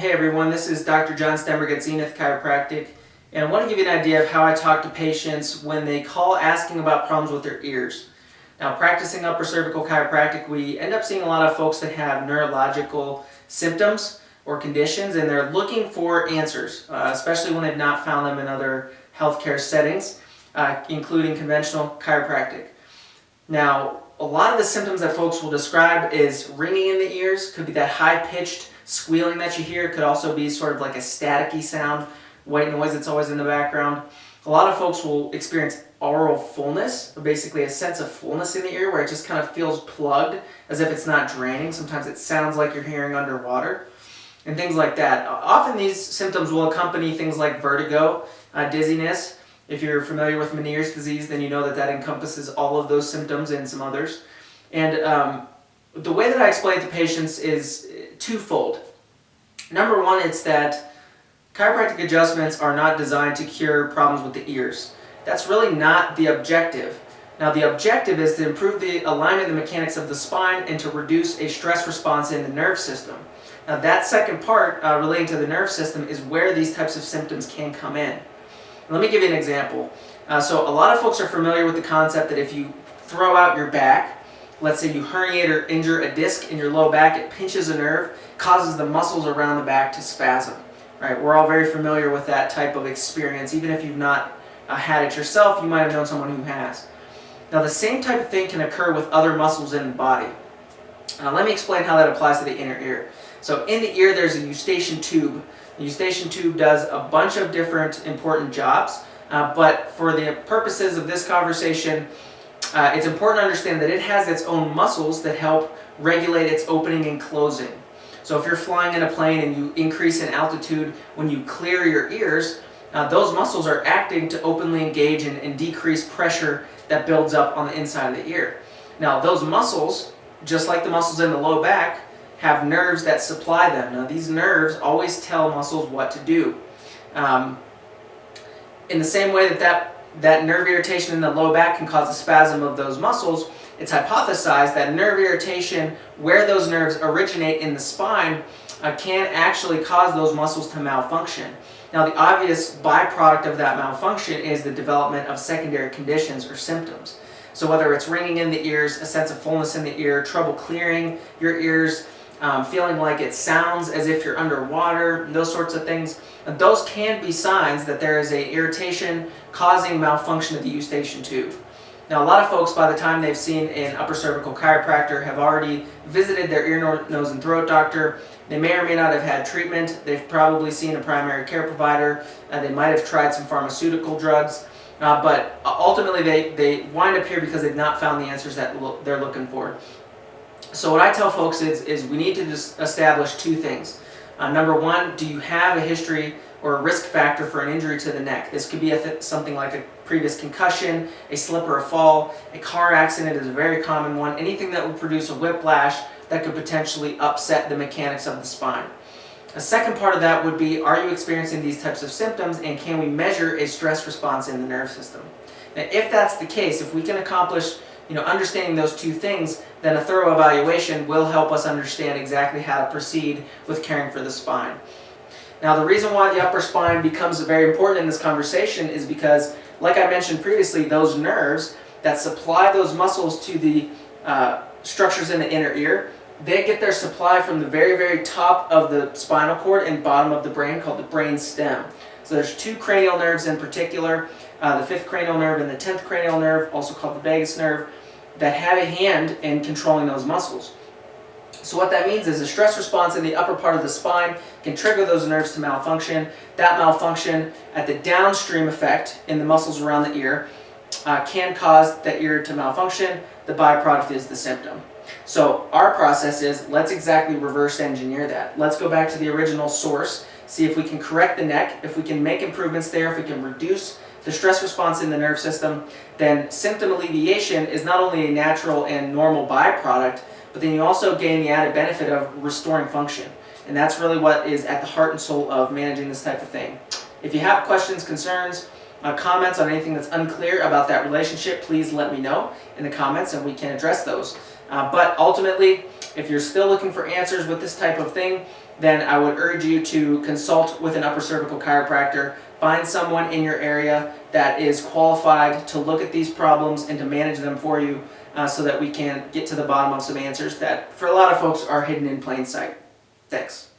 Hey everyone, this is Dr. John Stenberg at Zenith Chiropractic, and I want to give you an idea of how I talk to patients when they call asking about problems with their ears. Now, practicing upper cervical chiropractic, we end up seeing a lot of folks that have neurological symptoms or conditions, and they're looking for answers, especially when they've not found them in other healthcare settings, including conventional chiropractic. Now, a lot of the symptoms that folks will describe is ringing in the ears. Could be that high-pitched squealing that you hear. Could also be sort of like a staticky sound, white noise that's always in the background. A lot of folks will experience aural fullness, basically a sense of fullness in the ear where it just kind of feels plugged as if it's not draining. Sometimes it sounds like you're hearing underwater and things like that. Often these symptoms will accompany things like vertigo, dizziness. If you're familiar with Meniere's disease, then you know that that encompasses all of those symptoms and some others. And the way that I explain it to patients is twofold. Number one, it's that chiropractic adjustments are not designed to cure problems with the ears. That's really not the objective. Now, the objective is to improve the alignment and the mechanics of the spine and to reduce a stress response in the nerve system. Now, that second part relating to the nerve system is where these types of symptoms can come in. Let me give you an example. So a lot of folks are familiar with the concept that if you throw out your back, let's say you herniate or injure a disc in your low back, it pinches a nerve, causes the muscles around the back to spasm. Right? We're all very familiar with that type of experience. Even if you've not had it yourself, you might have known someone who has. Now, the same type of thing can occur with other muscles in the body. Let me explain how that applies to the inner ear. So in the ear, there's a Eustachian tube. The Eustachian tube does a bunch of different important jobs, but for the purposes of this conversation, it's important to understand that it has its own muscles that help regulate its opening and closing. So if you're flying in a plane and you increase in altitude when you clear your ears, those muscles are acting to openly engage and decrease pressure that builds up on the inside of the ear. Now, those muscles, just like the muscles in the low back, have nerves that supply them. Now, these nerves always tell muscles what to do. In the same way that nerve irritation in the low back can cause a spasm of those muscles, it's hypothesized that nerve irritation, where those nerves originate in the spine, can actually cause those muscles to malfunction. Now, the obvious byproduct of that malfunction is the development of secondary conditions or symptoms. So whether it's ringing in the ears, a sense of fullness in the ear, trouble clearing your ears, feeling like it sounds as if you're underwater, those sorts of things, those can be signs that there is an irritation causing malfunction of the Eustachian tube. Now, a lot of folks, by the time they've seen an upper cervical chiropractor, have already visited their ear, nose, and throat doctor. They may or may not have had treatment. They've probably seen a primary care provider. They might have tried some pharmaceutical drugs. But ultimately, they wind up here because they've not found the answers that they're looking for. So what I tell folks is we need to just establish two things. Number one, do you have a history or a risk factor for an injury to the neck? This could be something like a previous concussion, a slip or a fall, a car accident is a very common one, anything that would produce a whiplash that could potentially upset the mechanics of the spine. A second part of that would be, are you experiencing these types of symptoms, and can we measure a stress response in the nerve system? Now, if that's the case, if we can accomplish understanding those two things, then a thorough evaluation will help us understand exactly how to proceed with caring for the spine. Now, the reason why the upper spine becomes very important in this conversation is because, like I mentioned previously, those nerves that supply those muscles to the structures in the inner ear, they get their supply from the very, very top of the spinal cord and bottom of the brain, called the brain stem. So there's two cranial nerves in particular, the 5th cranial nerve and the 10th cranial nerve, also called the vagus nerve, that have a hand in controlling those muscles. So what that means is a stress response in the upper part of the spine can trigger those nerves to malfunction. That malfunction at the downstream effect in the muscles around the ear can cause the ear to malfunction. The byproduct is the symptom. So our process is, let's exactly reverse engineer that. Let's go back to the original source, see if we can correct the neck, if we can make improvements there, if we can reduce the stress response in the nerve system, then symptom alleviation is not only a natural and normal byproduct, but then you also gain the added benefit of restoring function. And that's really what is at the heart and soul of managing this type of thing. If you have questions, concerns, comments on anything that's unclear about that relationship, please let me know in the comments and we can address those. But ultimately, if you're still looking for answers with this type of thing, then I would urge you to consult with an upper cervical chiropractor. Find someone in your area that is qualified to look at these problems and to manage them for you, so that we can get to the bottom of some answers that for a lot of folks are hidden in plain sight. Thanks.